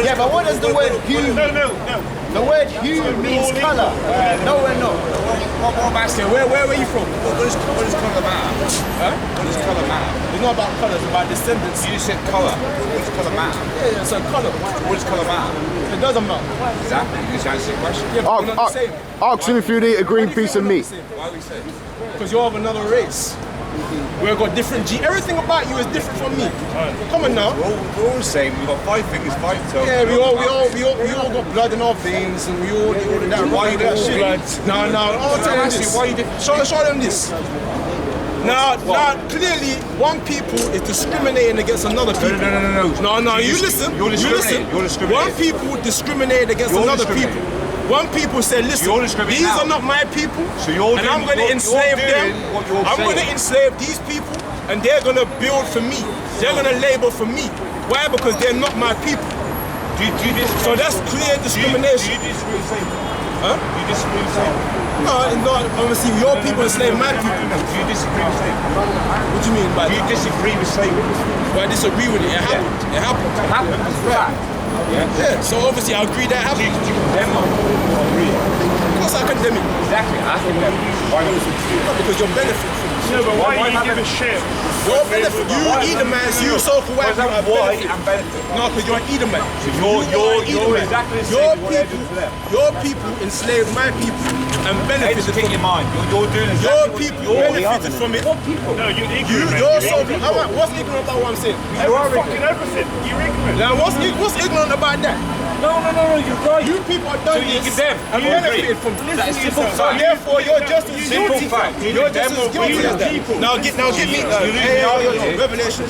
Yeah, but what does the word hue? No. The word hue means colour. No, we're not. What about saying? Where are you from? What does colour matter? Huh? What does colour matter? It's not about colour, it's about descendants. You just said colour. What does colour matter? Yeah, so colour. What does colour matter? It doesn't matter. Exactly. You just answer the question. Yeah, but we're not the same. Ask him if you'd eat a green piece of meat. Why are we saying? Because you're of another race. We've got different genes. Everything about you is different from me. Come on now. We're all the same. We've got 5 fingers, 5 toes. Yeah, we all got blood in our veins, and we all do that. Why you that all shit? blood? No. I'll tell you this. Why you did? Show them this. Now, clearly, one people is discriminating against another people. No. You listen. You're discriminating. You're discriminating. One people discriminate against another people. One people say, listen, these are not my people, and I'm going to enslave them. I'm going to enslave these people, and they're going to build for me. They're going to labor for me. Why? Because they're not my people. So that's clear discrimination. Do you disagree with slavery? Huh? Do you disagree with slavery? No, obviously your people enslave my people. No. Do you disagree with slavery? What do you mean by that? Do you disagree with slavery? Well, I disagree with it. It happened. It happened. It happened. That's fact. Yeah. So obviously I agree that happened. Do you condemn or agree? Of course I condemn it. Exactly. I condemn it. Why not? Because you're benefiting from it. No, but why do you give a shit? You're benefiting. You Edomites, you so-called white people are benefiting. I'm benefiting. No, because you're an Edomite. So you're exactly the same as what they're doing for them. Your people enslaved my people and benefited from Educate it. your mind. You're doing exactly Your what people you're benefited from it. What people? No, you're ignorant. You're so what's ignorant about what I'm saying? Fucking everything. You're ignorant. Now what's ignorant about that? No, you're right. You people are done So you this condemn. and You benefited agree. from it. That's simple So fact. therefore you're just as Simple guilty. fact. You're just as guilty as that. Now give me Revelation.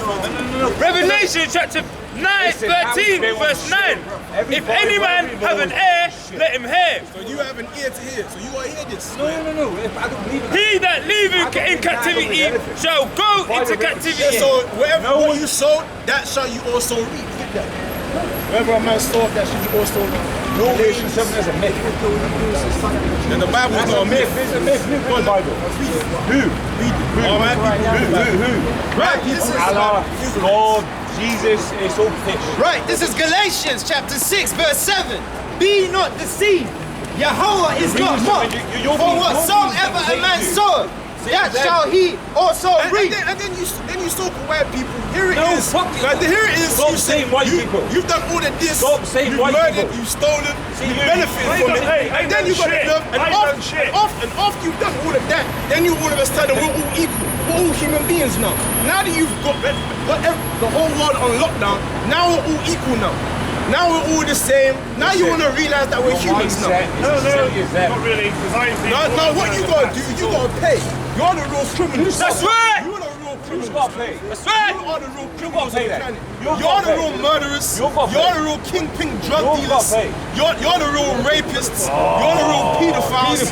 Revelation chapter 9, 13, verse 9. If any man have an ear, let him hear. So you have an ear to hear. So you gotta hear this. No. I don't believe in that. He that leaveth in captivity shall go into Yeah, captivity. so what you sowed, that shall you also reap. Get that. Wherever a man sowed, that shall you also reap. No relation to something as a myth. And the Bible is not a myth. It's a myth. Who's the Bible? Who? All my people. Who? Right, this is Allah, God, Jesus, it's all fish. Right, this is Galatians chapter 6, verse 7. Be not deceived. Yahweh is not mocked. For whatsoever a man soweth, that shall he also reap. And then you so-called white people. Here it No, is. fuck it. Like, here it is. Stop saying white people. You've done all of this. Stop saying you've white murdered, people. you've stolen, you benefited I from done- it. hey, I and then done you got shit. the nerve. And I done shit. after you've done all of that, then you all of a sudden we're all equal. We're all human beings now. Now that you've got the whole world on lockdown, now we're all equal now. Now we're all the same. Now you want to realize that we're humans now. No, not really. Because I ain't Now what you gotta do, you gotta pay. You're the real criminals. That's right. You're the real criminals. Who's got to pay? That's right. You are the real criminals on pay the that. planet. You've You're got the to real pay. murderers. You've got to You're pay. the real kingpin drug You've got dealers. to pay. You're the real rapists. You're the real pedophiles.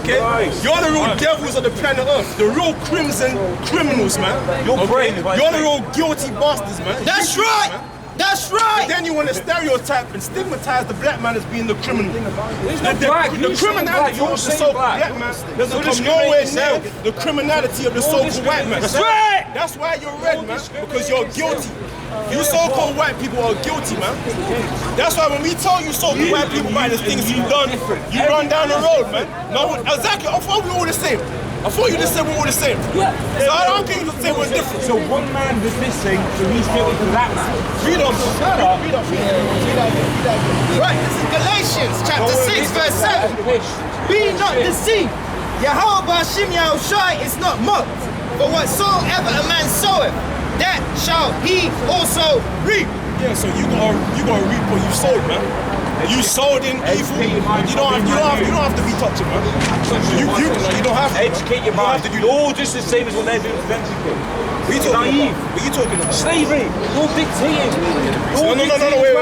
Okay? Christ. You're the real devils of the planet Earth. The real crimson criminals, man. Your brain is You're the real guilty bastards, man. That's You right. man. That's right. Then you want to stereotype and stigmatize the black man as being the criminal. The criminality of the so-called black man doesn't come nowhere near the criminality of the so-called white man. That's right. That's why you're red, man, because you're guilty. You so-called white people are guilty, man. That's why when we tell you so-called white people about the things you've done, you run down the road, man. No, exactly. I thought we were all the same. I thought you just said we were the same. So I don't think you just say we're different. So one man was missing, so he's guilty to that man. Read on. Shut up. Read up. Right, this is Galatians chapter 6, verse 7. Be not deceived. Yahweh Bashim Yahushai is not mocked. For whatsoever a man soweth, that shall he also reap. Yeah, so you gotta reap what you sowed, man. You sowed in evil. You don't have to be touching, man. You don't have to. Educate your mind. You're all just the same as what they're doing to them people. What are you talking about? What are you talking about? Slavery. You're dictating. No, wait.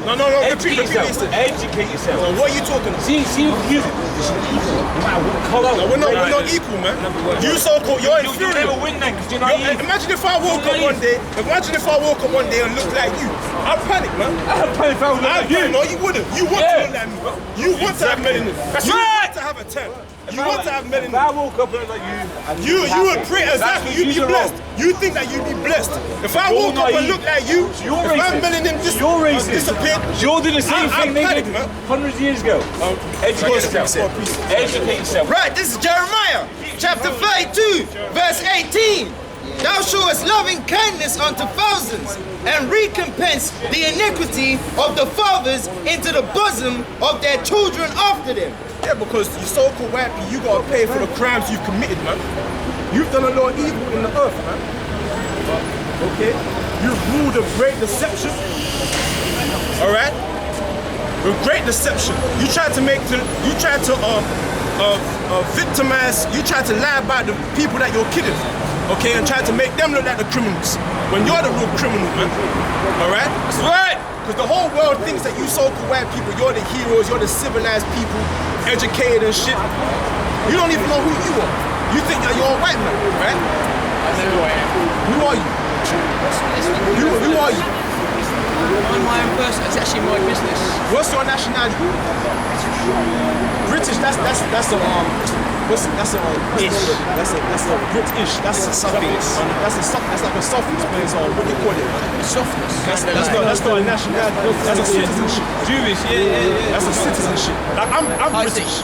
No. Educate yourself. Educate yourself. What are you talking about? See you. No matter what colour. No, we're not equal, man. You so-called, you're inferior. You'll never win then, because you're naive. Imagine if I woke up one day. And looked like you. I'd panic, man. I'd panic if I was like you. No, you wouldn't. You want to look like me. You want to have melanin. That's you right. want to have a tan. You want to have melanin. If I woke up and look like you, You would pray exactly. You'd be blessed. You think that you'd be blessed. If I woke up and looked like you, if my melanin disappeared, you're doing the same thing they did hundreds of years ago. Educate yourself. Educate yourself. Right, this is Jeremiah, chapter 32, verse 18. Thou showest loving kindness unto thousands, and recompense the iniquity of the fathers into the bosom of their children after them. yeah, because you so-called white people, you gotta pay for the crimes you've committed, man. You've done a lot of evil in the earth, man. Okay? You've ruled with great deception. Alright? With great deception. You tried to victimize, you tried to lie about the people that you're kidding. Okay, and try to make them look like the criminals when you're the real criminal, man. Alright? That's right! Because the whole world thinks that you so-called white people, you're the heroes, you're the civilized people, educated and shit. You don't even know who you are. You think that you're a white man, right? I know who I am. Who are you? Who are you? I'm my own person. It's actually my business. What's your nationality? British. That's a British. That's a British. That's a suffix. That's like a suffix, but it's what do you call it? Softness. That's not a nationality. That's a citizenship. Jewish, yeah. That's a citizenship. Like I'm British,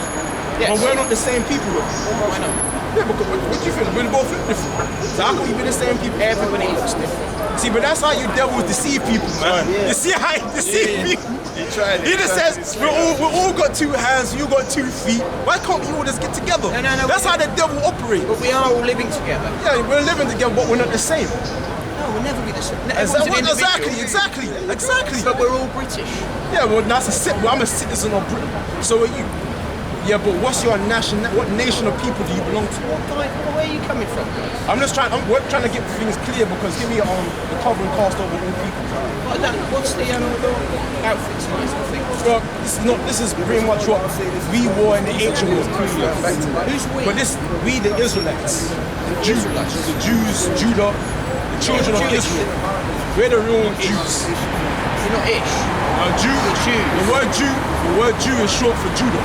Yes. but we're not the same people. Why not? Yeah, because what do you feel? We're both different. So how can we be the same people? Everybody looks different. See, but that's how you devils deceive people, man. You see how you deceive people? He just says, we all got two hands, you got 2 feet. Why can't we all just get together? No. That's how the devil operates. But we are all living together. Yeah, we're living together, but we're not the same. No, we'll never be the same. Everyone's an individual. Exactly. But we're all British. Yeah, well, I'm a citizen of Britain. So are you. Yeah, but what's your nation? What nation of people do you belong to? Where are you coming from, guys? We're trying to get things clear because give me the covering cast over all people. What's the outfits nice, I think? Well, this is pretty much what we wore in the ancient world. Who's we? But we the Israelites, the Jews, Judah, the children of Israel. We're the real Jews. You're not ish. Jew. The word Jew is short for Judah.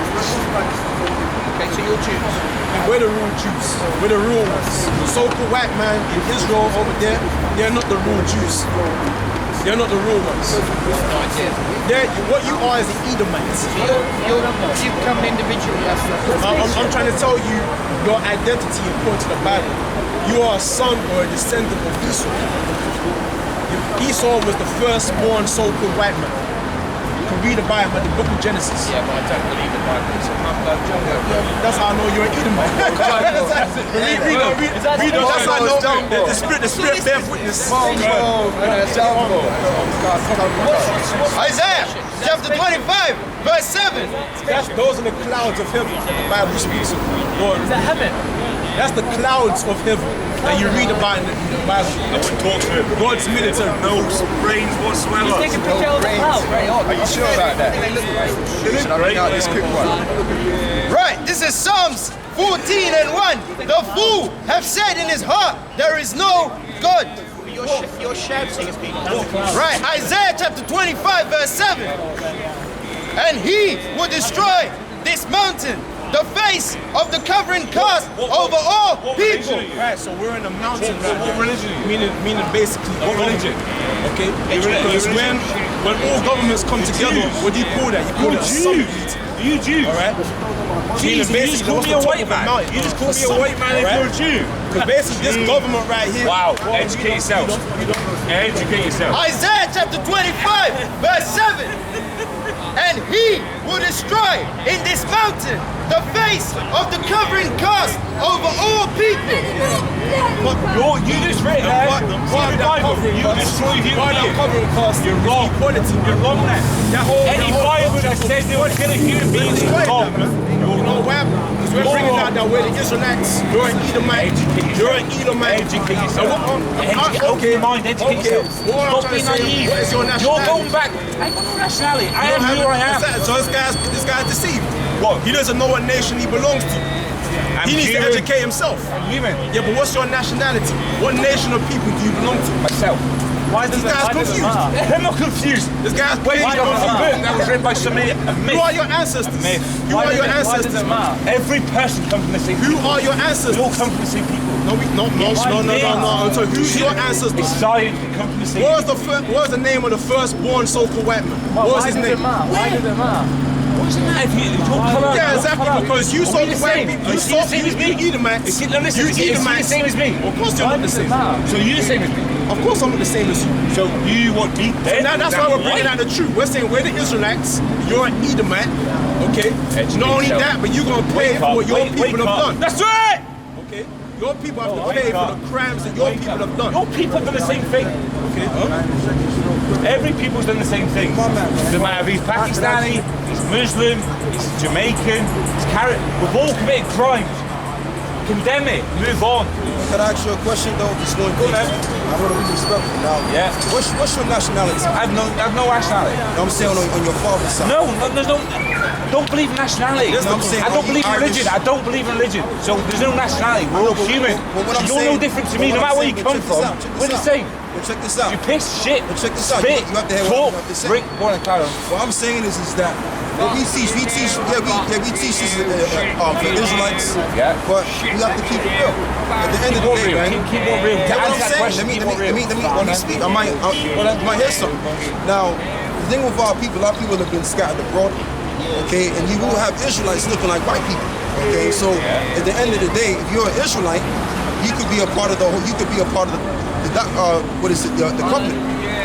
Okay, so you're Jews. And we're the real Jews. We're the real ones. The so-called white man in Israel over there, they're not the real Jews. They're not the real ones. No idea. What you are is an Edomite. You've become an individual. I'm trying to tell you your identity according to the Bible. You are a son or a descendant of Esau. Esau was the firstborn so-called white man. You can read about him in the book of Genesis. Yeah, but I don't believe the Bible. It's a That's how I know you're an Edomite. Read. That's how I know the spirit bears witness. Isaiah, chapter 25, verse 7. Those are the clouds of heaven the Bible speaks of. Is that heaven? That's the clouds of heaven that you read about in the Bible. No one talks to him. God's military. No brains whatsoever. Take a picture of the cloud. Very odd. Are you sure about that? Should I read out this quick one? Right, this is Psalms 14 and 1. The fool hath said in his heart, there is no God. You're shouting at people. Right, Isaiah chapter 25, verse 7. And he will destroy this mountain, the face of the covering cast over all people. Right, so we're in a mountain. What religion are you? Meaning basically. What religion? Okay? Because when all governments come together, what do you call that? You call it a summit. You Jews. Alright? Jesus, you just call me a white man. You just call me a white man if you're a Jew. Because basically this government right here. Wow, educate yourself. Educate yourself. Isaiah chapter 25, verse 7. And he will destroy in this mountain the face of the covering cast over all people. You just read that. You destroy human beings. You're wrong. You're wrong, man. Any Bible that says they were killing human beings is wrong. You know what happened? Because we're bringing out that we're the Israelites. You're an Edomite. You're an Edomite. Educate yourself. Open your mind, educate yourself. Stop being naive. What is your nationality? You're going back. I got no nationality. I am who I am. So this guy's deceived. What? He doesn't know what nation he belongs to. He needs to educate himself. Human. Yeah, but what's your nationality? What nation of people do you belong to? Myself. Why does This guy's confused. I'm not confused. This guy's Wait, confused. from a book that was written by somebody. Who are your ancestors? Who are your ancestors? Every person comes from the same Who people. are your ancestors? They all come from the same people. No. So who's your ancestors? It's science. They come from the same What people. was the name of the first-born so-called white man? What was his name? Why does it matter? If you don't come out, Yeah, exactly. Because you saw the white people. You saw the same as me. You Edomites. You the same as me. Of course you're not the same. So you're the same as me. Of course I'm not the same as you. So you want me? Now that's why we're bringing out the truth. We're saying we're the Israelites. You're an Edomite. Okay. Not only that, but you're gonna pay for what your people have done. That's right! Okay. Your people have to pay for the crimes that your people have done. Your people have done the same thing. Okay. Every people's done the same thing. No matter if he's Pakistani, he's Muslim, he's Jamaican, he's Carrot. We've all committed crimes. Condemn it. Move on. Can I ask you a question though? Just going quick. I want to be respectful now. Yeah. What's your nationality? I have no nationality. No, I'm saying on your father's side. No, there's no. Don't believe in nationality. No, I'm saying, I don't are you believe in religion. Irish? I don't believe in religion. So there's no nationality. We're all human. Well, what I'm You're saying- no different to me. well, No what matter I'm where you saying- come check from, this out, we're the same. Well, check this out. You piss, shit. Well, check this out. Spit, You have to hear what talk, you have to say. drink, go on and carry on. What I'm saying is that what we teach this for Israelites. Yeah. But we have to keep it real. At the end of the Keep it day, real. man. Keep it real. Get what I'm Answer that saying? question. Keep it real. Let me speak. I might hear something. Now, the thing with our people, have been scattered abroad. Okay, and you will have Israelites looking like white people. Okay, so at the end of the day, if you're an Israelite, you could be a part of the covenant.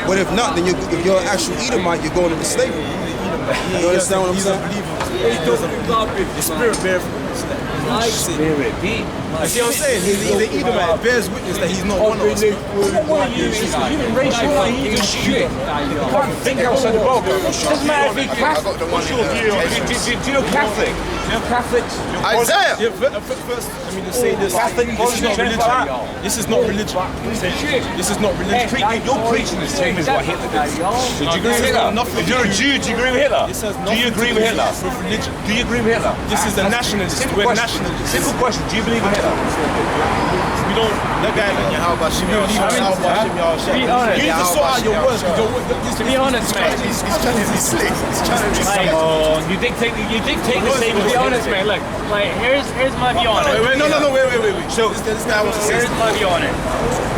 But if not, then if you're an actual Edomite, you're going into slavery. You understand what I'm saying? The spirit bears witness that he's not Spirit. You see what I'm saying? He's the Edomite bears witness that he's not one of us. What are you? Human race, you are even shit. You can't think outside the box. Doesn't matter if you're Catholic. What's your view? Do you know Catholic? Do you know Catholics? Isaiah! First, let me just say this. Catholic, This is not religion. This is not religion. This is not religion. You're preaching the same as what Hitler did. So do you agree with This has Hitler? nothing If you're a Jew, do you agree with Hitler? This has Do nothing you agree with Hitler? with religion. Do you agree with Hitler? This is a nationalist. Simple We're question. nationalists. Simple question. Do you believe in Hitler? We don't. That guy don't know how about Shimmy. Be honest. You need to sort out your words. To be honest, mate. He's trying to be slick. He's trying to be slick. You dictate the same. To be honest, mate, look, like, here's my view on it. Wait, wait. So this guy wants to say Here's my view on it.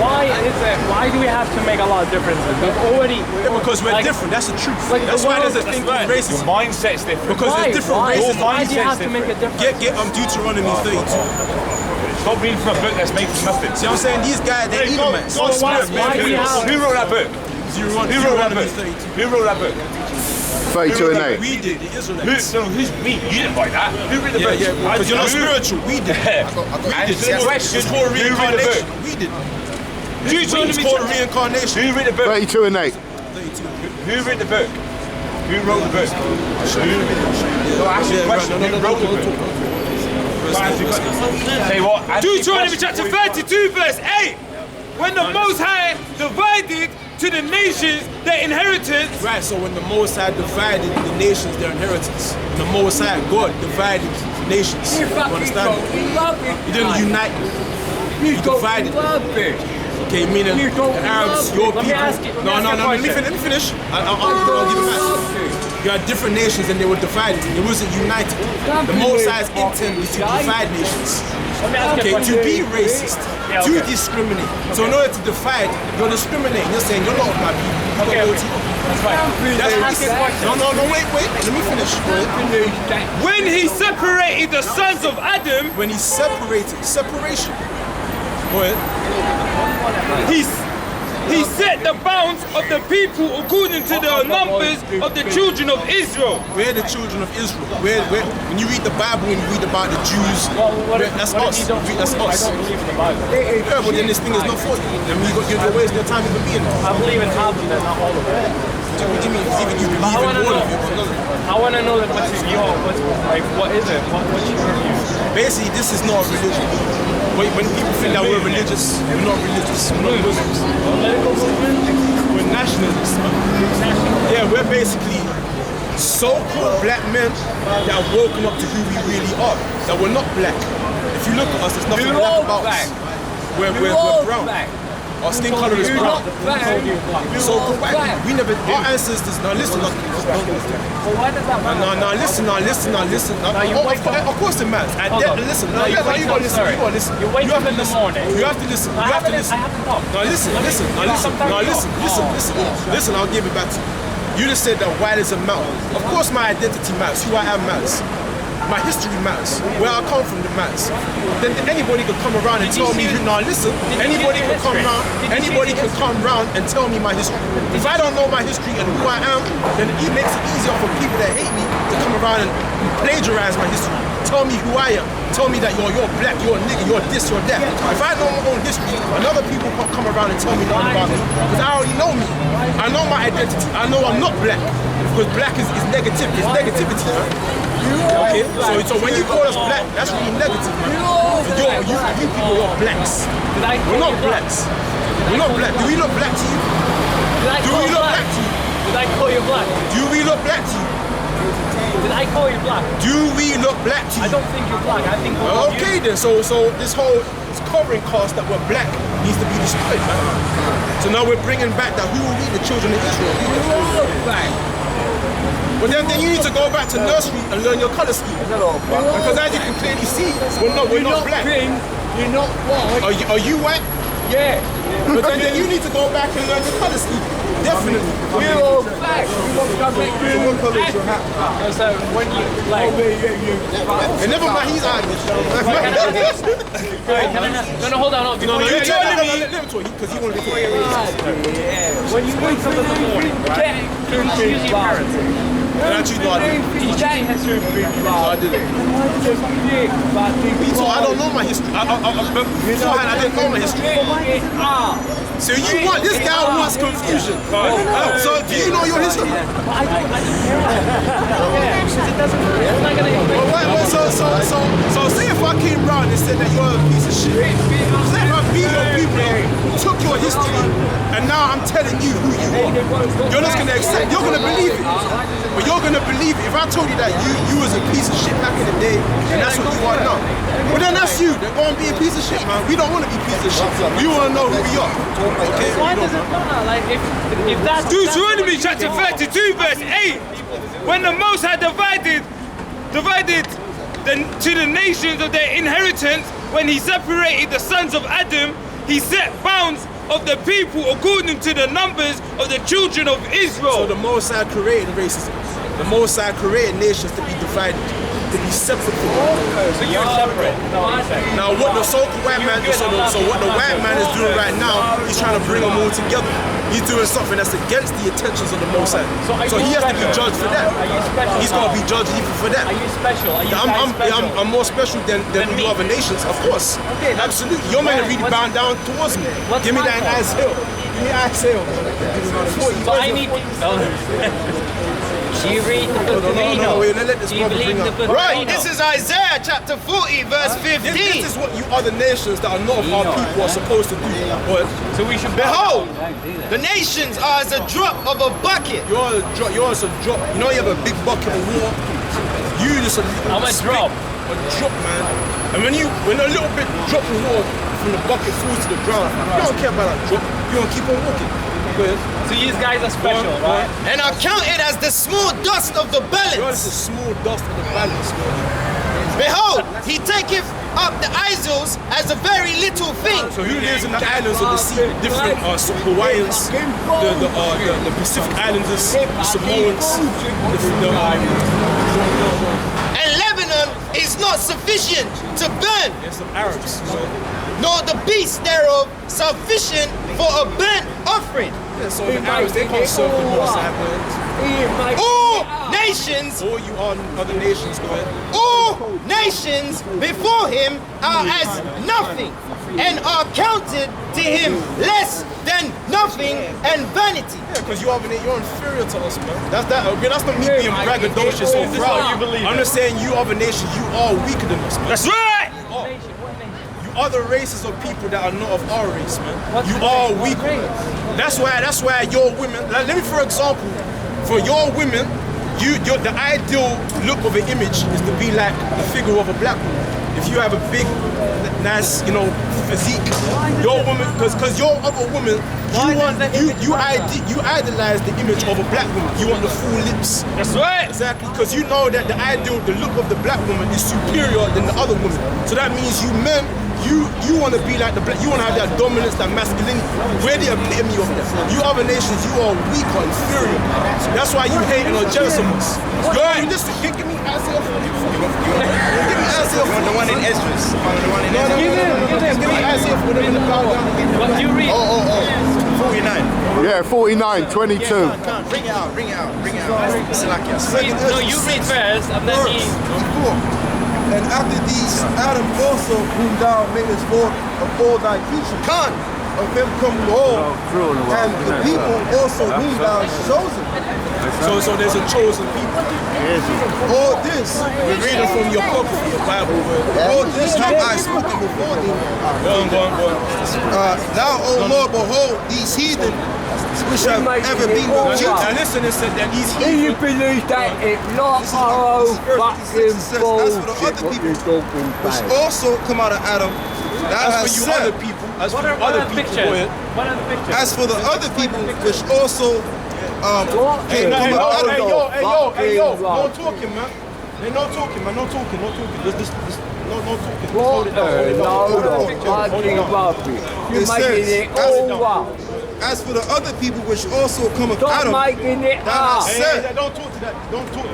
Why do we have to make a lot of differences? We've already... because we're like, different. That's the truth. like, That's the why there's a world- thing called Your racism. mindset's different. Because there's different races. Why do you have to make a difference? Get Deuteronomy 32. Stop reading from a book that's made from nothing. See what I'm saying? These guys, they're Edomites. why do we have... Who wrote that book? Who wrote that book? Who wrote that book? 32 and 8. We did, the Israelites. Who's me? You didn't write that. Who wrote the book? Because you're not spiritual. We did. Answer the question. It's called Who wrote the book? reincarnation. We did. It's called reincarnation. Who wrote the book? 32 and 8. Who wrote the book? Who wrote the book? No, ask the question. Who wrote the book? Say what? Deuteronomy chapter 32 verse 8. When the Most High divided to the nations their inheritance. Right, so when the Most High divided the nations their inheritance, the Most High, God, divided the nations. You understand? He didn't unite them. He divided them. Okay, meaning the Arabs, your people. No, let me finish. I'll give it back. You had different nations and they were divided. It wasn't united. The Most High's intent is to divide nations. Okay, to be racist, to discriminate. So in order to divide, you're discriminating. You're saying you're not my people. Okay, that's right. No, wait. Let me finish. When he separated the sons of Adam, When he separated, separation. Go ahead. he set the bounds of the people according to the numbers of the children of Israel. We're the children of Israel. When you read the Bible and you read about the Jews, that's us. That's us. Yeah, but then this thing is not for you. I mean, you're wasting your time even being there. I believe in half of them, not all of them. What do you mean? Even you believe in all of it. I want to know that what is it? What's your view? Basically, this is not a religion. When people think that we're religious, we're not religious. We're not Muslims. We're nationalists, man. Yeah, we're basically so-called black men that have woken up to who we really are. That we're not black. If you look at us, there's nothing black about us. We're brown. Our skin color is brown. So white people, we never, our ancestors, now listen, Well, why does that matter? now listen. Of course it matters. Listen, now you gotta listen. You wake up in the morning. You have to listen. You have to listen. Now listen, I'll give it back to you. You just said that white is a matter. Of course my identity matters, who I am matters. My history matters, where I come from matters. Then anybody could come around and tell me, now listen, anybody can come around and tell me my history. If I don't know my history and who I am, then it makes it easier for people that hate me to come around and plagiarize my history. Tell me who I am. Tell me that you're black, you're a nigga, you're this, you're that. If I know my own history, another people can come around and tell me nothing about me. Because I already know me. I know my identity. I know I'm not black. Because black is negative. It's negativity, man. Okay? So when you call us black, that's really negative, man. You people are blacks. We're not blacks. We're not black. Do we look black to you? Do we look black to you? Did I call you black? Do we look black to you? Did I call you black? Do we look black to you? I don't think you're black. I think we're okay then, so this whole covering cast that we're black needs to be destroyed, man. So now we're bringing back that who are we, the children of Israel? Well then you need to go back to nursery and learn your colour scheme. Because as you can clearly see, we're not black. You're not white. Are you white? Yeah. But then you need to go back and learn your colour scheme. Definitely. We're all black. What colour is your hat? So when you like, and never mind, he's Irish. no, hold on. You telling me? Let him talk, because he won't be talking. When you wake up in the morning, right? You choose your parents. And I choose no, I didn't. I didn't. Me too, I don't know my history. Beforehand, I didn't know my history. So you want, this guy wants confusion. So do you know your history? So say if I came round and said that you're a piece of shit. Say if I beat your people, took your history, and now I'm telling you who you are. You're just gonna accept, you're gonna believe it. But you're gonna believe it. If I told you that you was a piece of shit back in the day, and that's what you are now. Well then that's you. Then go and be a piece of shit, man. We don't want to be piece of shit. We want to know who we are. Okay? Why does it matter? Like if that's Deuteronomy chapter 32 verse 8. When the Most High divided to the nations of their inheritance, when he separated the sons of Adam, he set bounds of the people according to the numbers of the children of Israel. So the Most High created racism. The Most High created nations to be divided, to be separate from one. So you're separate. Now what the so-called white man is, so what the white man is doing right now, he's trying to bring them all together. He's doing something that's against the intentions of the Most High. So he has to be judged for that. Are you special? He's got to be judged even for that. Are you special? Are you special? I'm more special than the other nations, of course. Okay, absolutely. You're meant to really bound down towards me. Give me that nice hill. Give me that hill. So I need. Do you read the book of Enoch? Do you believe the book of Right, Enoch? this is Isaiah chapter 40 verse 15. This is what you other nations that are not of our people are supposed to do. So we should Behold, the nations are as a drop of a bucket. You're as a drop. You know you have a big bucket of water. You just I'm a drop. A drop, man. And when a little bit drop of water from the bucket falls to the ground, you don't care about that drop. You don't keep on walking. Go ahead. So these guys are special, right? And are counted as the small dust of the You're balance. just a small dust of the balance, man. Behold, he taketh up the isles as a very little thing. So who lives in the islands of the sea? Different Hawaiians, the Pacific Islanders, the Samoans, And Lebanon is not sufficient to burn, there's some Arabs. nor the beasts thereof sufficient for a burnt offering. Yeah, so the Arabs, they can't serve the Most High, man. All nations, All you other nations, go ahead. all nations before him are as nothing, and are counted to him less than nothing and vanity. Yeah, because you're inferior to us, man. That's not me being braggadocious or proud. I'm just saying you other nations, you are weaker than us, man. That's right. You other races of people that are not of our race, man. You are weaker. That's why your women, like, let me for example, for your women, the ideal look of an image is to be like the figure of a black woman. If if you have a big, nice, you know, physique, your woman, because your other woman, you idolize the image of a black woman. You want the full lips. That's right. Exactly, because you know that the look of the black woman is superior than the other woman. So that means you men, you want to be like the black, you want to have that dominance, that masculinity. We're the epitome of that. You other nations, you are weak or inferior. That's why you hate and are jealous of us. Yo, listen, give me Isaiah 44. Give me Isaiah 44. The one in Esdras. Give me Isaiah 44 in the bow down. What do you read? 49. Yeah, 49, 22. Bring it out. Salakia. No, you read first, and then he... And after these, Adam also whom thou madest Lord of all thy creatures. Of him come all, and the people also whom thou hast chosen. So there's a chosen people. All this, We're reading from your apocrypha, your Bible. all this have I spoken before thee. Go on. Now, O Lord, behold these heathen, which have ever been with you. Now listen, it said that these Do you believe that it's not our fucking bullshit what you're talking Which about? also come out of Adam. Thou As hast for you said, other people, as for What you are other the people, pictures? go ahead. What are the pictures? as for the other people, which also Hey, came from Adam. hey, yo, no talking, man. Hey, no talking, man, no talking. No talking. What a load of fucking rubbish. You're It making says, it all up. As for the other people which also come of Stop Adam, making it thou up. hast said, Don't talk to that. Don't talk.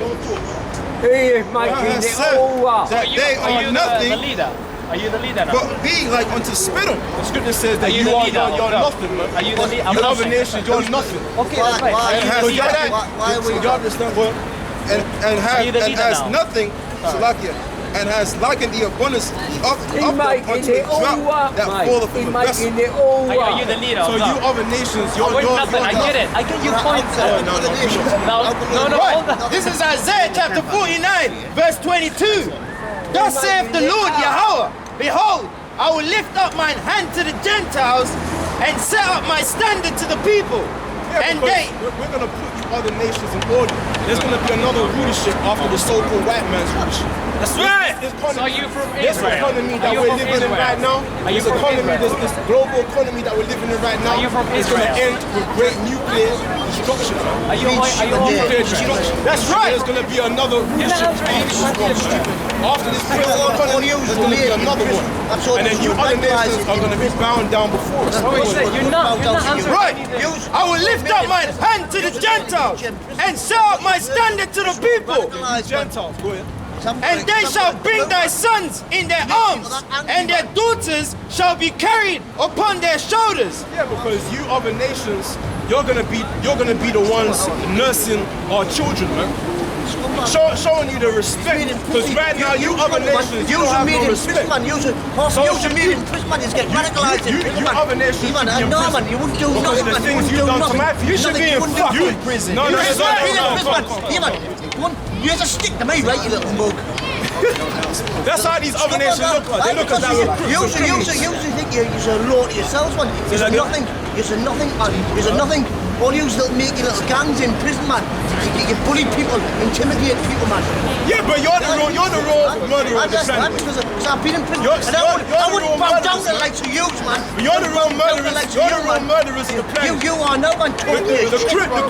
He is thou making hast it said all up. that they Are are you nothing the leader? Are you the leader now? but be like unto spittle. The scripture says that Are you you the are leader? you're nothing, man. Are you the leader? You other nations, you're nothing. Okay, that's right. Are you the So leader? you understand what? you the leader has now? nothing, Salakia, and has likened the abundance of He's the making unto the it all drop up, that mate. falleth He's from the vessel. making it all Are you up. the leader? So of you that? other nations, you're We're nothing. I get it. I get your point. No, hold on. This is Isaiah chapter 49, verse 22. Thus saith the Lord Yahweh, behold, I will lift up mine hand to the Gentiles and set up my standard to the people. And they... We're going to put you other nations in order. There's going to be another rulership after the so-called white man's rulership. That's right. So are you from This Israel? economy that Are you we're from living in Israel? right now, Are you this from economy, Israel? this global economy that we're living in right now, Are you from is going to Israel? end with great nuclear destruction. Are you all Nuclear from destruction. That's right. There's going to be another rulership after this global economy. There's going to be another one, and then you other nations are going to be bound down before us. You're not answering Right. anything. I will lift up mine hand to the Gentiles and set up my standard to the people. Gentiles, go ahead. And they shall bring thy sons in their arms, and their daughters shall be carried upon their shoulders. Yeah, because you other nations, you're gonna be the ones nursing our children, man. Showing you the respect. Because right now you other nations, you don't have no respect. Using me in prison, man, is getting radicalized in prison, man. Other nations, Man, no, man, you wouldn't do because nothing, of the man. things You you've wouldn't done do to my nothing. people. You should be in fucking prison. No, You no, should no, be in no, prison, man. no. Here, man. You have to stick to me, right, you little mug. That's how these other nations look like. They look as though You think you're a law to yourselves, man. You're nothing. You're nothing, man. You're nothing. All you little make your little gangs in prison, man. You bully people, intimidate people, man. Yeah, but you're the raw murderer of the planet. Because I've been in prison. You're And I wouldn't the bow raw down to murderers, the likes of you, man. You're the raw murderers. You're the raw murderers of the planet. You are no one told me The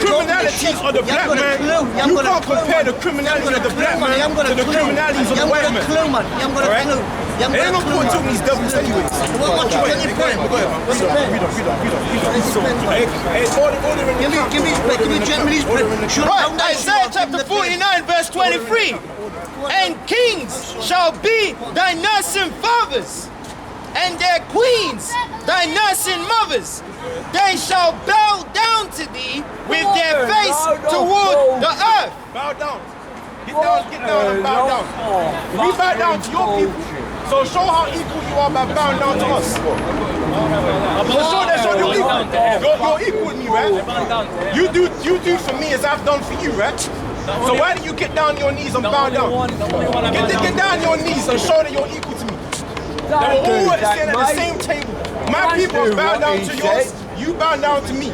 criminalities of the black man, you can't compare the criminalities of the black man to the criminalities of the white man. You haven't got a clue. You haven't Ain't got no a clue, point man. talking these devils anyways. What's your pen? What's your pen? Give me his pen. Give me gentleman's pen. Right, Isaiah chapter 49, verse 23. And kings shall be thy nursing fathers, and their queens thy nursing mothers. They shall bow down to thee with their face toward the earth. Bow down. Get down and bow down. We bow down to your people. So show how equal you are by bowing down to us. So show that you're equal. You're equal with me, right? You do for me as I've done for you, right? So why do you get down on your knees and bow down? Get down on your knees and show that you're equal to me. They were all sitting at the same table. My people are bow down to yours. You bow down to me.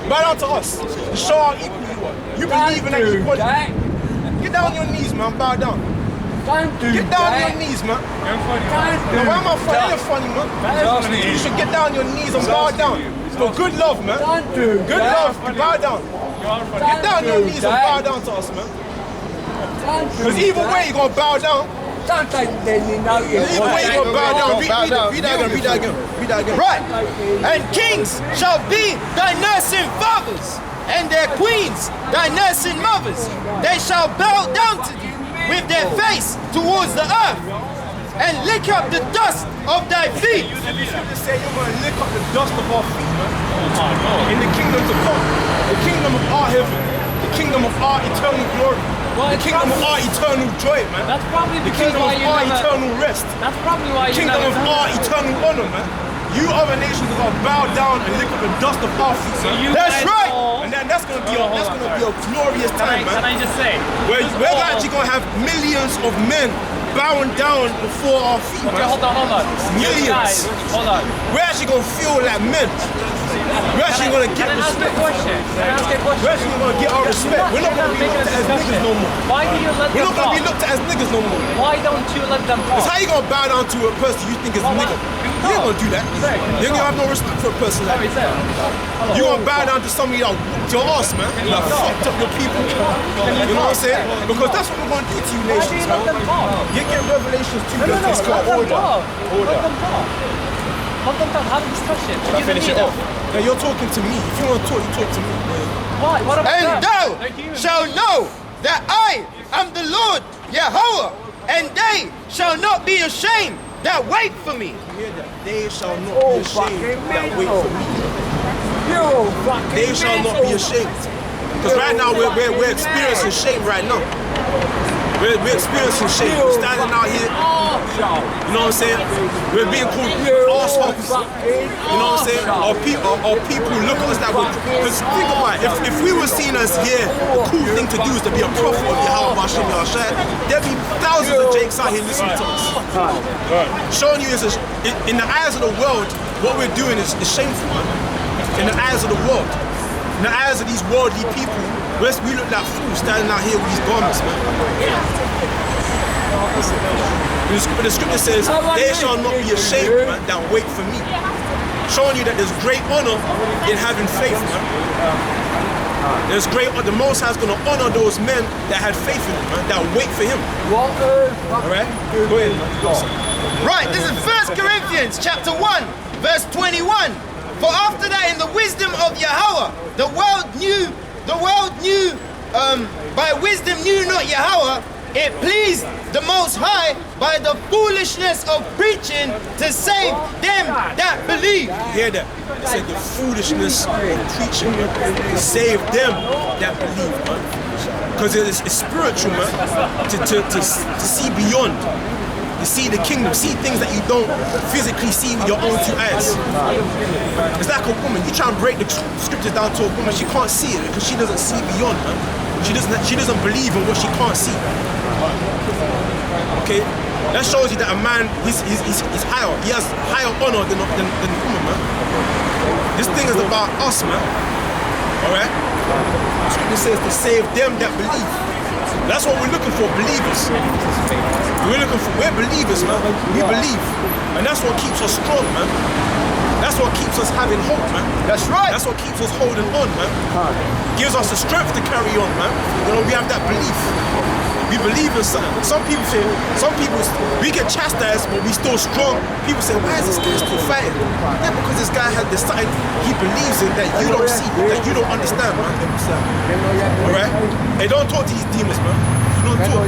Bow down to us. To show how equal you are. You believe in that equality. Get down on your knees, man. Bow down. Don't do Get down on that. your knees, man. Don't Why am I funny? You're funny, man. You should get down on your knees and bow down. For good love, man. Don't do Good that. love, bow down. Get down on your knees and bow down to us, man. Because either way, you're going to bow down. Don't take any notice. Either way, you're going to bow down. Read that again. Right. And kings shall be thy nursing fathers, and their queens thy nursing mothers. They shall bow down to thee with their face towards the earth, and lick up the dust of thy feet. You say you're going to lick up the dust of our feet, man. In the kingdom to come. The kingdom of our heaven. The kingdom of our eternal glory. The kingdom of our eternal joy, man. That's probably the kingdom of our eternal rest. That's probably why you kingdom of our eternal honor, man. You other nations are gonna bow down and lick up the dust of our feet, man. That's right. And then that's gonna be a glorious time, man. Can I just say? We're actually gonna have millions of men bowing down before our feet, man. Okay, hold on. Millions. Guys, hold on. We're actually gonna feel like men. We're actually gonna get respect. We're actually gonna get our respect. We're not gonna be looked at as niggas no more. Why do you let them We're not gonna be looked at as niggas no more. Why don't you let them talk? Because how you gonna bow down to a person you think is a nigga? You ain't gonna do that. You ain't gonna have no respect for a person like that. You gonna bow down to somebody that whooped your ass, man. That fucked up your people. You know what I'm saying? Because that's what we're gonna do to you nations, man. You get Revelations 2, verse 6, order. Let them talk. Have a discussion. Can I finish it off? Now you're talking to me. If you want to talk, you talk to me. Why? What about And thou shalt know that I am the Lord Yahweh, and they shall not be ashamed that wait for me. Hear that? They shall not be ashamed that wait for me. They shall not be ashamed. Because right now we're experiencing shame right now. We're experiencing shame. We're standing out here. You know what I'm saying? We're being called assholes. You know what I'm saying? Or people look at us that way. Because think about it, if we were seen as here, the cool thing to do is to be a prophet of Yahweh Hashem Yahshua, there'd be thousands of Jakes out here listening to us. Showing you is in the eyes of the world, what we're doing is shameful, man. In the eyes of the world. In the eyes of these worldly people, we look like fools standing out here with these garments, man. The scripture says, they shall not be ashamed, man, that wait for me. Showing you that there's great honor in having faith, man. There's the Most High is going to honor those men that had faith in him, man, that wait for him. Alright? Go ahead, man. Right, this is 1 Corinthians chapter 1, verse 21. For after that, in the wisdom of Yahweh, the world knew, by wisdom knew not Yahweh. It pleased the Most High by the foolishness of preaching to save them that believe. You hear that? It said the foolishness of preaching to save them that believe, man. Because it's spiritual, man. To see beyond. To see the kingdom, see things that you don't physically see with your own two eyes. It's like a woman. You try and break the scriptures down to a woman, she can't see it because she doesn't see beyond, man. She doesn't believe in what she can't see. Okay? That shows you that a man, he's higher. He has higher honor than the woman, man. This thing is about us, man. Alright? The scripture says to save them that believe. That's what we're looking for, believers. We're believers, man. We believe. And that's what keeps us strong, man. That's what keeps us having hope, man. That's right. That's what keeps us holding on, man. Gives us the strength to carry on, man. You know, we have that belief. We believe in something. Some people, we get chastised, but we still strong. People say, why is this guy still fighting? Yeah, because this guy has decided he believes in that you don't see, that you don't understand, man. Alright? Hey, don't talk to these demons, man. You don't talk.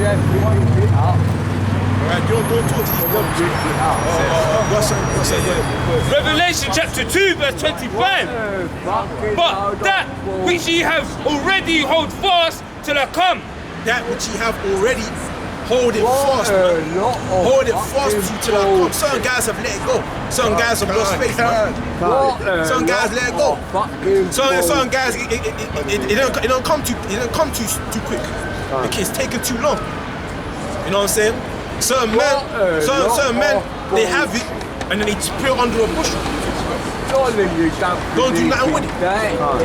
Alright, don't talk to these demons. Revelation chapter 2, verse 25. But that which ye have already hold fast till I come. That which ye have already, hold it fast, man. Hold it fast till I come. Some guys have let it go. Some guys have lost faith, man. Some guys let it go. Some guys, it don't come too quick. It's taking too long. You know what I'm saying? Certain men, they have it and then they put it under a bushel. don't do nothing with it.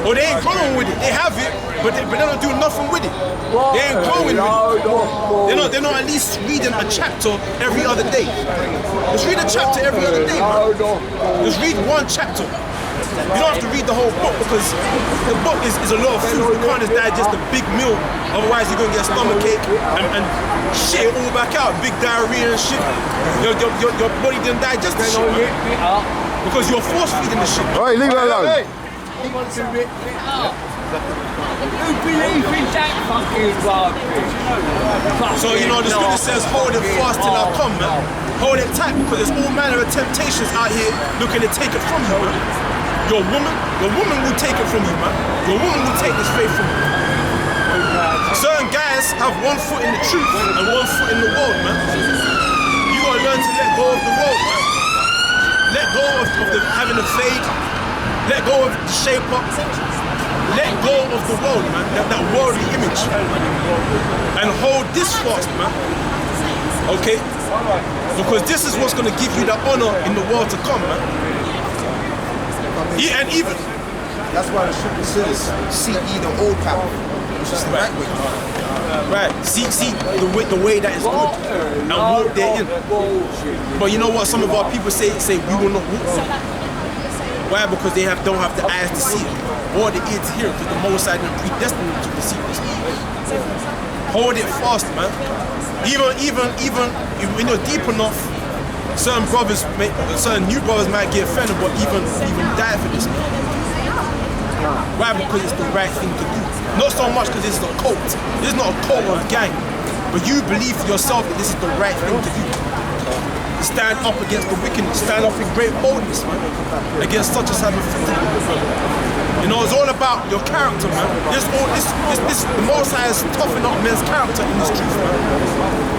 Or they ain't growing with it. They have it, but they don't do nothing with it. They ain't growing with it. They're not at least reading a chapter every other day. Just read a chapter every other day, man. Just read one chapter. You don't have to read the whole book because the book is a lot of food. You can't just digest a big meal, otherwise you're gonna get stomachache and shit all back out, big diarrhea and shit. Your body didn't digest the shit, man. Because you're force feeding the shit. Alright, leave it alone. He wants to rip it up. Who believes in that fucking rubbish? So the scripture says, hold it fast till I come, man. Hold it tight because there's all manner of temptations out here looking to take it from you, man. Your woman will take it from you, man. Your woman will take this faith from you. Certain guys have one foot in the truth and one foot in the world, man. You gotta learn to let go of the world, man. Let go of having a fade. Let go of the shape up. Let go of the world, man. That worldly image. And hold this fast, man. Okay? Because this is what's gonna give you the honor in the world to come, man. Yeah, and even that's why the scripture says, seek ye the old path, which is the right way. Right. Seek the way that is good and walk therein. But you know what? Some of our people say we will not walk. Why? Because they don't have the eyes to see it or the ear to hear it, because the Most High didn't predestine them to receive this. Hold it fast, man. Even when you're deep enough, certain new brothers might get offended, but even die for this, man. Why? Because it's the right thing to do. Not so much because it's a cult. This is not a cult or a gang. But you believe for yourself that this is the right thing to do. To stand up against the wickedness, stand up in great boldness, man, against such a cyber thing. It's all about your character, man. The Most High is toughening up men's character in this truth, man.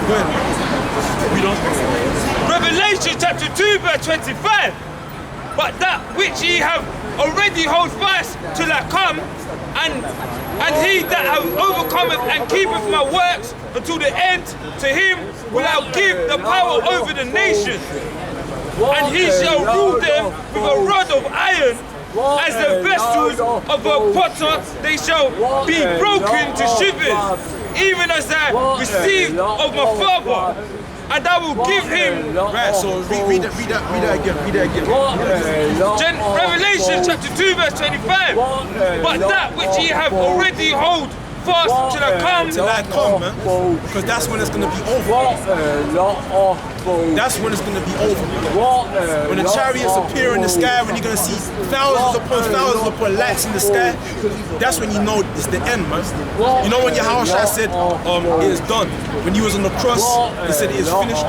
Go ahead. Read on. Revelation chapter 2 verse 25. But that which ye have already hold fast till I come, and he that hath overcometh and keepeth my works until the end, to him will I give the power over the nations, and he shall rule them with a rod of iron. As the vessels of a potter, they shall be broken to shivers, even as I received of my Father. And I will give him. Right, so read that again. Revelation chapter 2 verse 25. But that which ye have already hold fast till I come, man. Because that's when it's gonna be over. That's when it's gonna be over, man. When the chariots appear in the sky, when you're gonna see thousands upon lights in the sky, that's when you know it's the end, man. You know when Yahushua said, it is done. When he was on the cross, he said it is finished.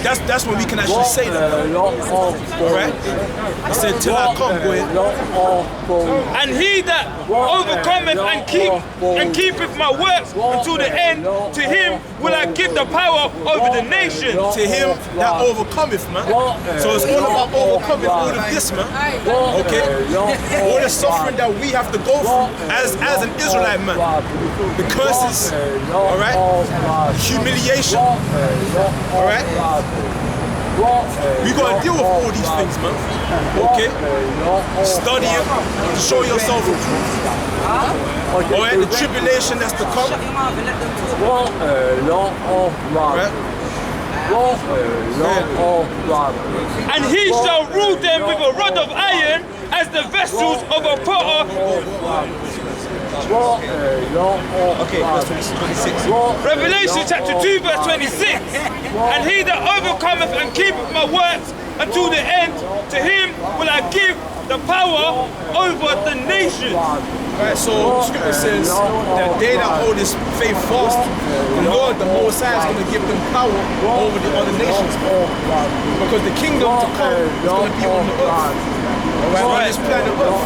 That's when we can actually say that, man. Alright? He said, till I come, go ahead. And he that overcometh and keepeth my works until the end, to him will I give the power over the nations. To him that overcometh, man. So it's all about overcoming all of this, man. Okay? All the suffering that we have to go through as an Israelite, man. The curses, alright? Humiliation, alright? We gotta deal with all these things, man. Okay? Study it, show yourself approved. Alright, the tribulation that's to come. Right? And he shall rule them with a rod of iron, as the vessels of a potter. Okay, verse 26. Revelation chapter 2 verse 26. And he that overcometh and keepeth my works until the end, to him will I give the power over the nations. Right, so the scripture says that they that hold this faith fast, the Lord, the Most High, is going to give them power over the other nations. Because the kingdom to come is going to be on the earth. Alright, on this planet earth.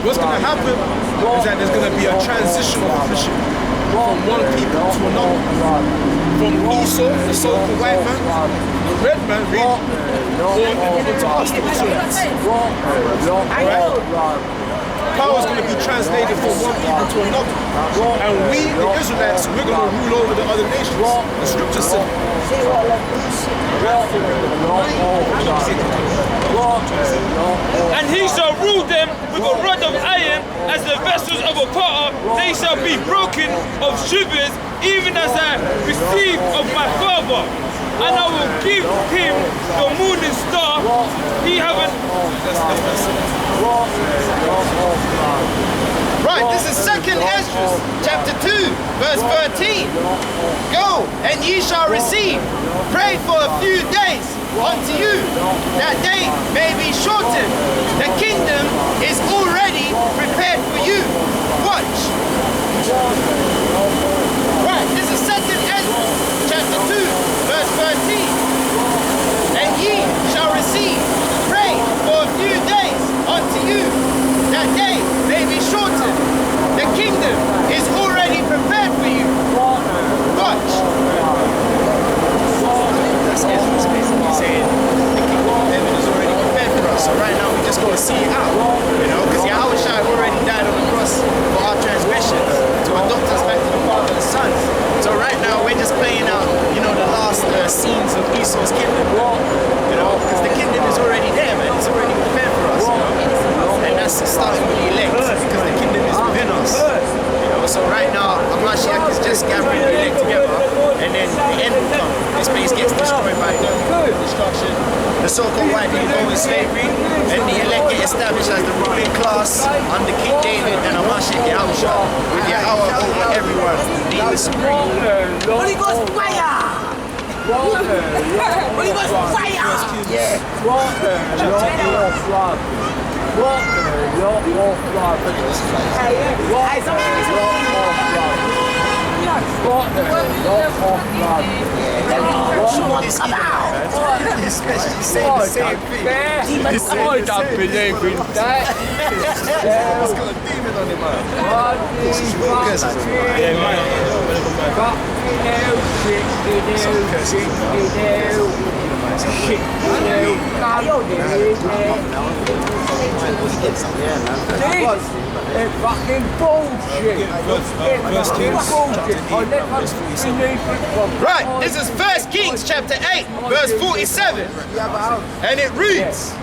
What's going to happen is that there's going to be a transition of leadership from one people to another. From Esau, the so-called white man, the red man, really, or to us, the Israelites. Alright? Power is going to be translated from one people to another. And we, the Israelites, we're going to rule over the other nations. The scripture says. And he shall rule them with a rod of iron, as the vessels of a potter. They shall be broken of shivers, even as I received of my father. And I will give him the morning star. He haven't. Right, this is 2nd Esdras, chapter 2, verse 13. Go, and ye shall receive. Pray for a few days unto you, that they may be shortened. The kingdom is already prepared for you. Watch. Right, this is 2nd Esdras, chapter 2, verse 13. And ye shall receive. Pray for a few days unto you, that they may be shortened. The kingdom is already prepared for you. Watch. That's Ezra's basically saying the kingdom of heaven is already prepared for us. So right now we just got to see it out, you know, because Yahushua already died on the cross for our transgressions to adopt us back to the Father and the Son. So right now we're just playing out, you know, the last scenes of Esau's kingdom, you know, because the kingdom is already there, man. It's already prepared for us, you know, and that's starting with the elect, because the kingdom is within us. You know, so right now Hamashiach is just gathering the elect together, and then the end will come. This place gets destroyed by destruction. The so-called white people go in slavery, and the elect get established as the ruling class under King David and Hamashiach Yahushua, with Yahweh over everyone, being the supreme. Holy Ghost fire! Holy Ghost fire! Yeah. Especially saying the same thing. I don't believe in that. He's got a demon on him, man. He's real curses on him. Yeah, man. It's fucking bullshit. It's fucking bullshit. Right, this is 1 Kings chapter 8, verse 47. And it reads.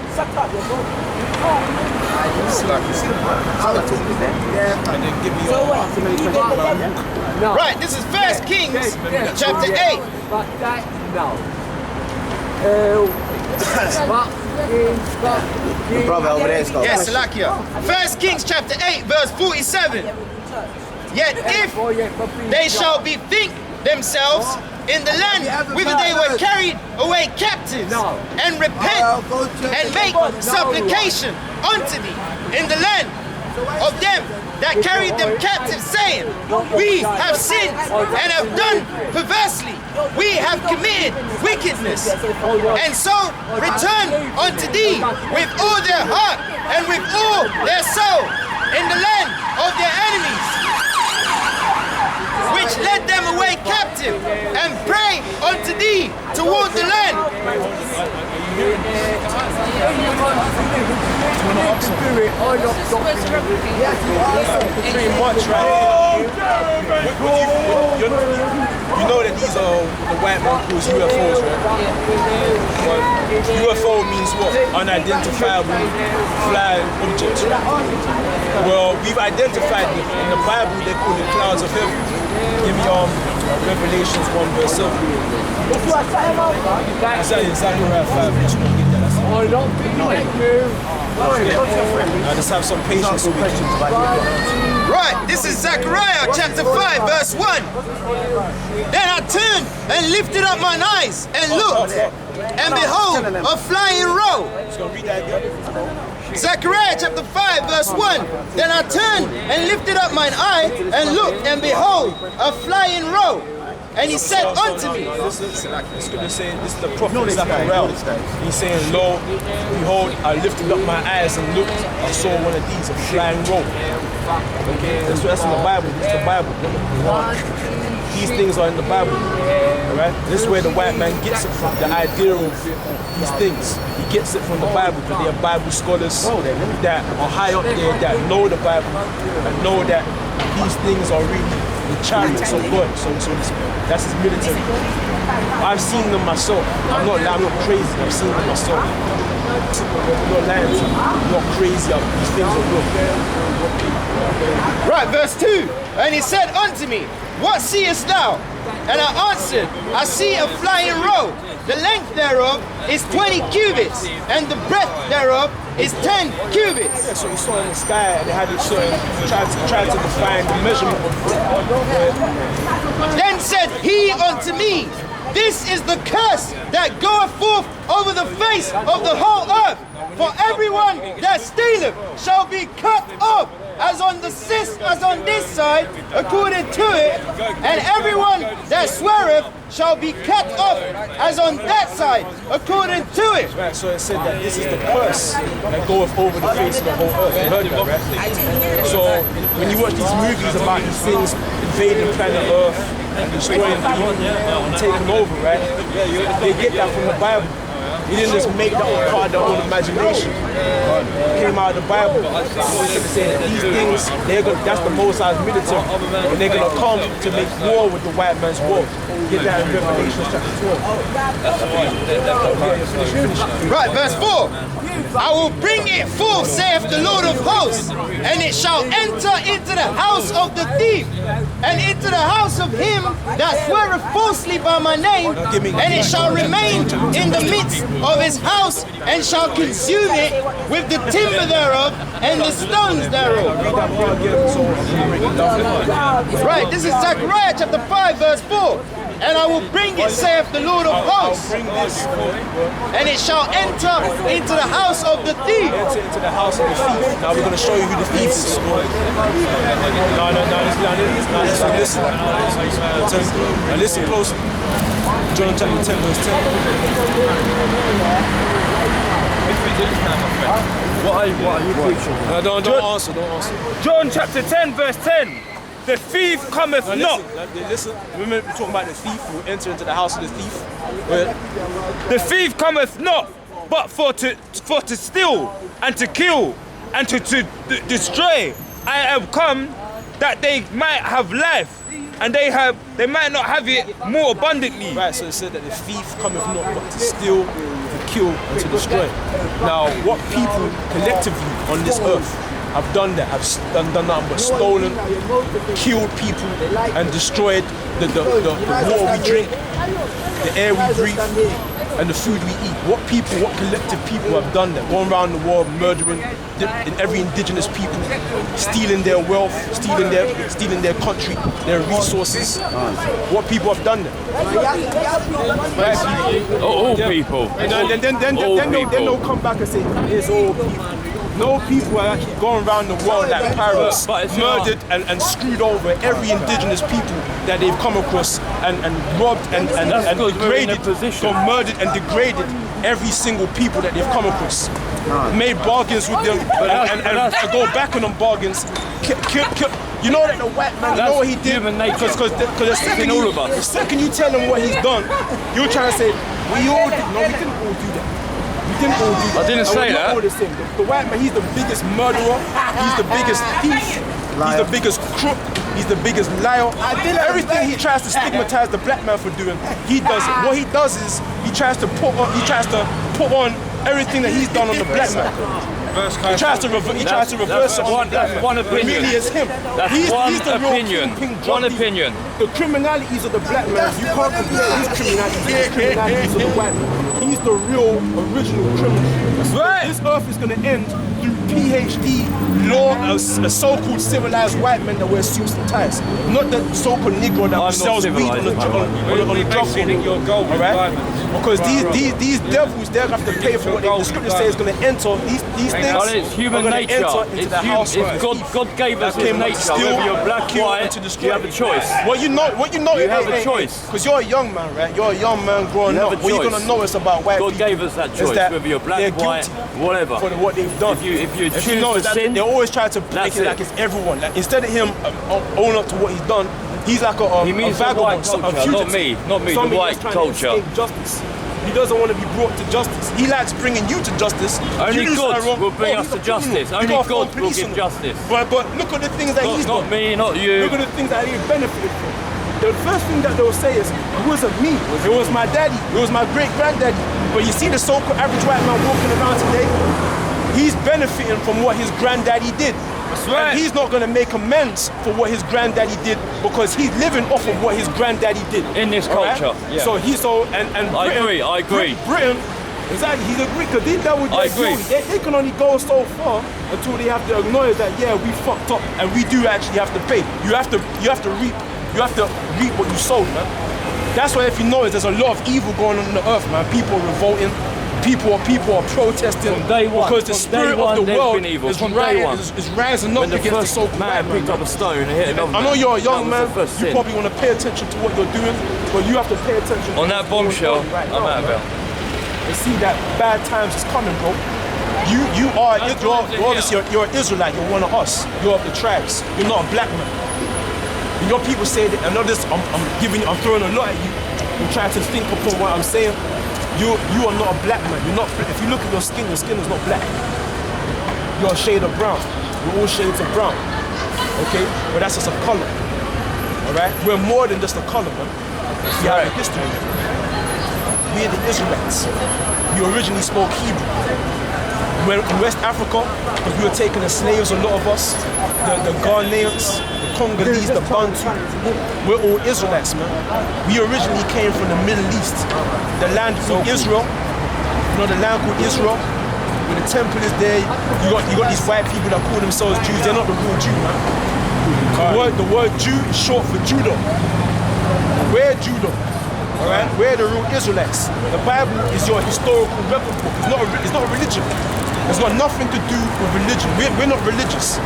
Right, this is 1 Kings chapter 8. The brother over there is got Yes, Salakia. 1 Kings chapter 8, verse 47. Yet if they shall bethink themselves in the land whither they were carried away captives, and repent and make supplication unto thee in the land of them that carried them captive, saying, we have sinned and have done perversely, we have committed wickedness, and so return unto thee with all their heart and with all their soul in the land of their enemies, which led them away captive, and pray unto thee toward the land. You know that these are the white man calls UFOs, right? Well, UFO means what? Unidentifiable flying objects. Well, we've identified them. In the Bible, they call it clouds of heaven. Give me Revelations 1 verse 7. That's in Zechariah 5. I'm just going to get that. I just have some patience with questions. Right, this is Zechariah chapter 5 verse 1. Then I turned and lifted up mine eyes and looked, and behold, a flying roe. Zechariah chapter 5 verse 1. Then I turned and lifted up mine eye and looked, and behold, a flying roe. And he said unto me, this is the prophet Zechariah. He's saying, Lo, behold, I lifted up my eyes and looked, I saw one of these, a flying robe. Okay, that's in the Bible. It's the Bible. These things are in the Bible. Alright? This is where the white man gets it from, the idea of these things. He gets it from the Bible, because they are Bible scholars that are high up there, that know the Bible and know that these things are really the chariots of God. So that's his military. I've seen them myself. I'm not crazy. I've seen them myself. We're not lying to you. We're not crazy. These things are real. Right, verse 2. And he said unto me, what seest thou? And I answered, I see a flying roll. The length thereof is 20 cubits, and the breadth thereof is 10 cubits. Yeah, so he saw in the sky and they had it showing, tried to define the measurement of it. Then said he unto me, this is the curse that goeth forth over the face of the whole earth. For everyone that stealeth shall be cut off, as on this side, according to it, and everyone that sweareth shall be cut off, as on that side, according to it. Right, so it said that this is the curse that goeth over the face of the whole earth. You heard that, right? So when you watch these movies about these things invading planet Earth and destroying people and taking over, right? They get that from the Bible. He didn't just make that part of their own imagination. It came out of the Bible. Saying that these things, that's the Most High's military. And they're going to come to make war with the white man's war. Get that in Revelation chapter 12. Right, verse 4. I will bring it forth, saith the Lord of hosts, and it shall enter into the house of the thief, and into the house of him that sweareth falsely by my name, and it shall remain in the midst of his house, and shall consume it with the timber thereof and the stones thereof. Right, this is Zechariah chapter 5 verse 4. And I will bring it, saith the Lord of hosts, and it shall enter into the house of the thief. Enter into the house of the thief. Now we're going to show you who the thief is. Now listen close. John chapter 10 verse 10. What are you preaching? No, don't answer. John chapter 10 verse 10. The thief cometh not. Listen, remember we're talking about the thief who will enter into the house of the thief. The thief cometh not, but for to steal and to kill and to destroy. I have come that they might have life, and they might not have it more abundantly. Right, so it said that the thief cometh not, but to steal, to kill, and to destroy. Now, what people collectively on this earth have done that, have done nothing but stolen, killed people, and destroyed the water we drink, the air we breathe, and the food we eat. What collective people have done that? Going around the world murdering in every indigenous people, stealing their wealth, stealing their country, their resources. What people have done that? All people. And then they'll come back and say, it's all people. No people are actually going around the world like pirates, murdered and screwed over every indigenous people that they've come across and robbed and degraded, murdered and degraded every single people that they've come across. Made bargains with them and to go back on them bargains. You know that the white man, you know what he did? Because the second you tell him what he's done, you're trying to say, we all did. No, we didn't all do that. I didn't say that. The white man, he's the biggest murderer, he's the biggest thief, he's the biggest crook, he's the biggest liar. Everything he tries to stigmatize the black man for doing, he does it. What he does is he tries to put on everything that he's done on the black man. He tries to reverse it on the black man. One opinion. Really, it's him. He's the opinion. One opinion. The criminalities of the black man, you can't compare his criminalities of the white man. He's the real, original criminal. Right. This earth is going to end through PhD law, a so-called civilized white man that wears suits and ties, not the so-called Negro that sells weed on the drug floor. Alright? Because these devils, they're going to have to pay for what the scripture says is going to enter. These things it's human nature. God gave us his nature. Whether you're black, white, you have a choice. You have a choice. Because you're a young man, right? You're a young man growing up. What you're going to know is about white people. God gave us that choice, whether you're black, white, whatever. For what they've done. If you choose to sin, they always try to make it like it's everyone. Like, instead of him owning up to what he's done, he's like a vagabond, a fugitive. Not me, the white culture. Justice. He doesn't want to be brought to justice. He likes bringing you to justice. Only God will bring us to justice. Only God will give justice. But look at the things that he's done. Not me, not you. Look at the things that he benefited from. the first thing that they'll say is, it wasn't me, it was my daddy, it was my great-granddaddy. But you see the so-called average white man walking around today, he's benefiting from what his granddaddy did. That's right. And he's not gonna make amends for what his granddaddy did because he's living off of what his granddaddy did. In this culture, yeah. So and Britain, I agree. Britain, exactly, he's agreed because they dealt with I their agree. guilt. They can only go so far until they have to acknowledge that we fucked up and we do actually have to pay. You have to reap what you sowed, man. That's why if you notice there's a lot of evil going on the earth, man. People are revolting. People are protesting from day one, because the spirit of the world is rising up when the against the first so-called man picked up a stone and hit another I know man. you're a young man, That was the first you sin. probably want to pay attention to what you're doing, but you have to pay attention On that bombshell, I'm out of it. And see that bad times is coming, bro. You're obviously you're an Israelite, you're one of us, you're of the tribes, you're not a black man. And your people say that, I know this, I'm throwing a lot at you, I'm trying to think upon what I'm saying. You are not a black man. You're not. If you look at your skin is not black. You're a shade of brown. We're all shades of brown. Okay? But that's just a color. Alright? We're more than just a color, man. We have a history. We're the Israelites. We originally spoke Hebrew. We're in West Africa, because we were taken as slaves, a lot of us. The Ghanaians, the Congolese, the Bantu. We're all Israelites, man. We originally came from the Middle East. The land called Israel. You know the land called Israel? Where the temple is there. You got these white people that call themselves Jews. They're not the real Jew, man. The word Jew is short for Judah. We're Judah. Alright? We're the real Israelites. The Bible is your historical record book. It's not a religion. It's got nothing to do with religion. We're not religious.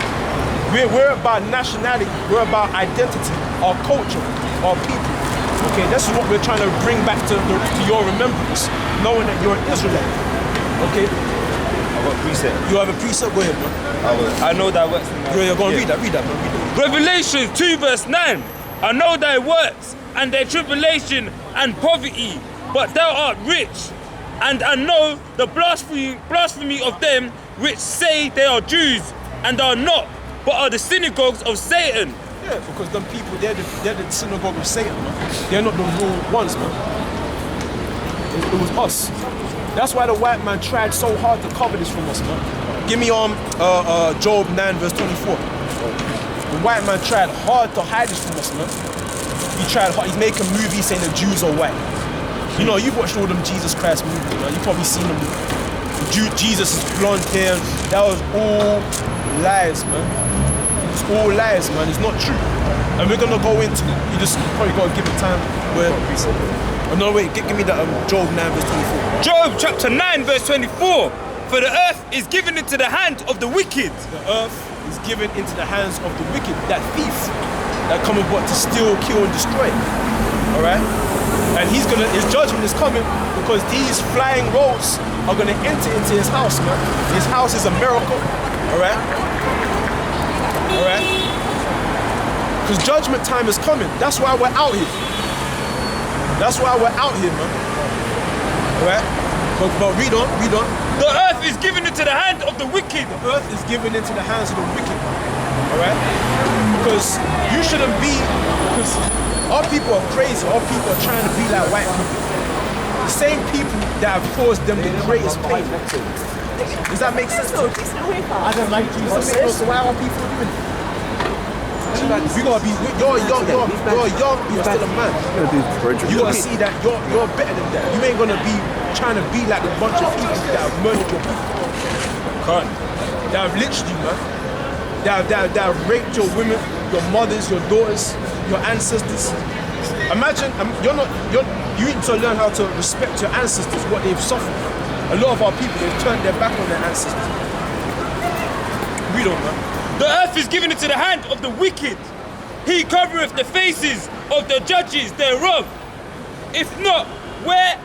We're about nationality. We're about identity, our culture, our people. Okay, this is what we're trying to bring back to your remembrance, knowing that you're an Israelite. Okay? I've got a precept. You have a precept? Go ahead, man. I know that works. You're going to read that, man. Revelation 2 verse 9. I know thy works and their tribulation and poverty, but thou art rich. And I know the blasphemy of them which say they are Jews and are not, but are the synagogues of Satan. Yeah, because them people, they're the synagogue of Satan, man. They're not the real ones, man. It was us. That's why the white man tried so hard to cover this from us, man. Give me Job 9 verse 24. The white man tried hard to hide this from us, man. He tried hard. He's making movies saying the Jews are white. You know, you've watched all them Jesus Christ movies, man. You've probably seen them. Jesus is blonde hair. That was all lies, man. It's all lies, man. It's not true. And we're gonna go into it. You just probably gotta give it time. No, wait, give me that Job 9 verse 24. Job chapter 9 verse 24. For the earth is given into the hand of the wicked. The earth is given into the hands of the wicked, that thief that cometh but to steal, kill, and destroy. Alright? And his judgment is coming because these flying rolls are gonna enter into his house, man. His house is a miracle. Alright? Alright? Because judgment time is coming. That's why we're out here. That's why we're out here, man. Alright? But read on. The earth is given into the hand of the wicked. The earth is given into the hands of the wicked. Alright? Because you shouldn't be, because our people are crazy. Our people are trying to be like white people. The same people that have caused them the greatest pain. Does that make sense? I don't like Jesus. So why are people doing it? You gotta be, you're young, you're still a man. You gotta see that you're better than that. You ain't gonna be trying to be like a bunch of people that have murdered your people. That have lynched you, man. That have raped your women, your mothers, your daughters, your ancestors. Imagine, you need to learn how to respect your ancestors, what they've suffered. A lot of our people, they've turned their back on their ancestors. Read on, man. The earth is given into the hand of the wicked. He covereth the faces of the judges thereof. If not, where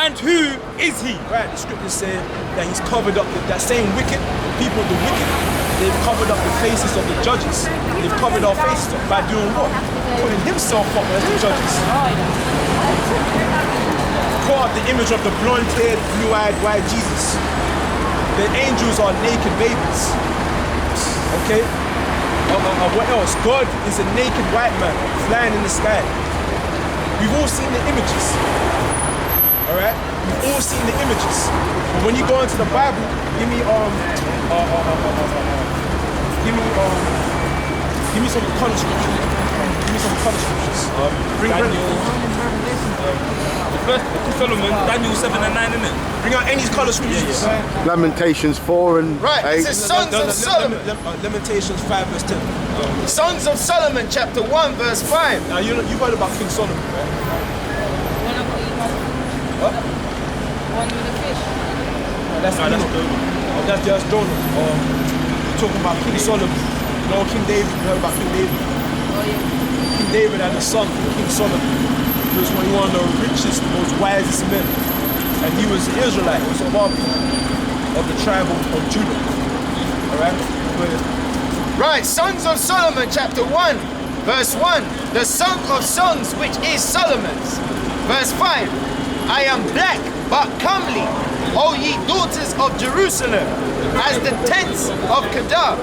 and who is he? Right, the scriptures say that he's covered up with that same wicked, people, the wicked, they've covered up the faces of the judges. They've covered our faces up by doing what? Putting himself up as the judges. Caught up the image of the blonde-haired, blue-eyed, white Jesus. The angels are naked babies. Okay? What else? God is a naked white man flying in the sky. We've all seen the images. All right? We've all seen the images. But when you go into the Bible, give me some color scriptures. Give me some color scriptures. Bring the first book of Solomon, Daniel 7 and 9, innit? Bring out any color scriptures. Lamentations 4 and 8. It says Sons of Solomon. Lamentations 5 verse 10. Sons of Solomon, chapter 1, verse 5. Now you've heard about King Solomon, right? What? One with a fish. That's just Jonah. We're talking about King Solomon. You know King David, you heard about King David? Oh yeah. King David had a son, King Solomon. He was one of the richest, most wisest men. And he was an Israelite, he was of the tribe of Judah. Alright? Right, Sons of Solomon, chapter 1, verse 1. The Song of Songs, which is Solomon's. Verse 5. I am black, but comely, O ye daughters of Jerusalem, as the tents of Kedar.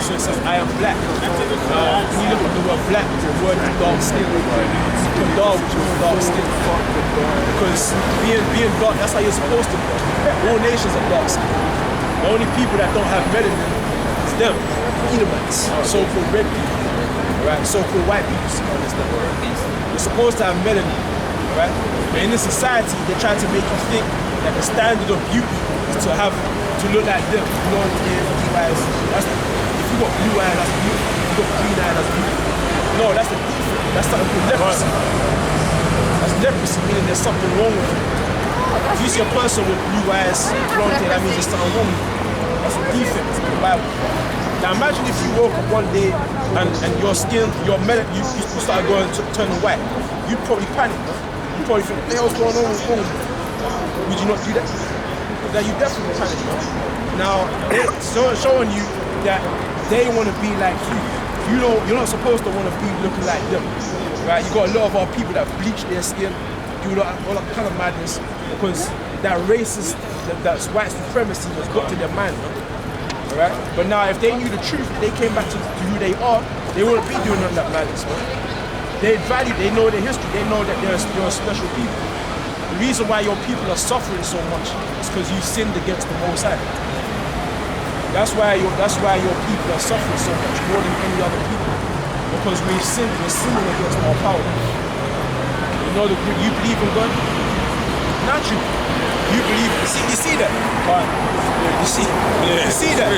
So it says, I am black. When you look at the word black, the word is dark skin. Kedar, which means dark skin. Because being dark, that's how you're supposed to be. All nations are dark skin. The only people that don't have melanin is them, Edomites, so-called red people, right? So-called white people. You're supposed to have melanin, right? But in this society, they try to make you think that the standard of beauty is to look like them. You know, blue eyes. If you got blue eyes, that's beautiful. If you got green eyes, that's beautiful. No, that's a defect. That's something called leprosy. That's leprosy, meaning there's something wrong with you. If you see a person with blue eyes, blonde hair, that means there's something wrong with you. That's a defect in the Bible. Now imagine if you woke up one day and your skin, your melanin, you started turning white. You'd probably panic. You probably think, what the hell's going on with you? Would you not do that? That you definitely panic. Now, they're showing you that they want to be like you. You're not supposed to want to be looking like them. Right? You got a lot of our people that bleach their skin, do all that kind of madness, because that racist, that white supremacy has got to their mind. Right? But now if they knew the truth, if they came back to who they are, they wouldn't be doing none of that madness. They know their history, they know that you're special people. The reason why your people are suffering so much is because you sinned against the Most High. That's why your people are suffering so much more than any other people. Because we're sinning against our power. You know, you believe in God? Not you. You believe, you see that? You see that?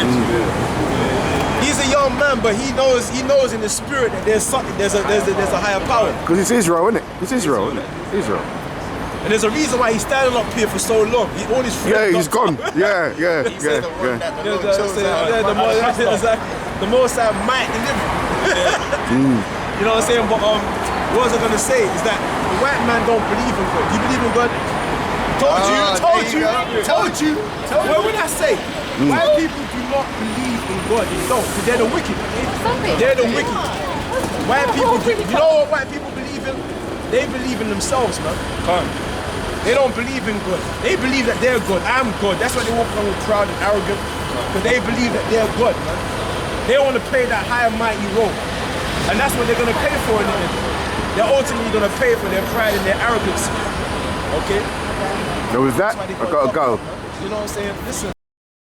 He's a young man, but he knows in the spirit that there's a higher power. Because it's Israel, isn't it? It's Israel, isn't it? Israel. And there's a reason why he's standing up here for so long. All his friends. Yeah, he's gone. Yeah. The Most High might deliver. You know what I'm saying? But what was I gonna say is that the white man don't believe in God. You believe in God? Told you. What would I say? White people do not believe in God. They don't. Because they're the wicked. They're the wicked. White people, you know what white people believe in? They believe in themselves, man. They don't believe in God. They believe that they're God. I'm God. That's why they walk around with proud and arrogant. Because they believe that they're God, man. They want to play that high and mighty role. And that's what they're going to pay for in the end. They're ultimately going to pay for their pride and their arrogance. Okay? Now with that, I gotta go. You know what I'm saying? Listen.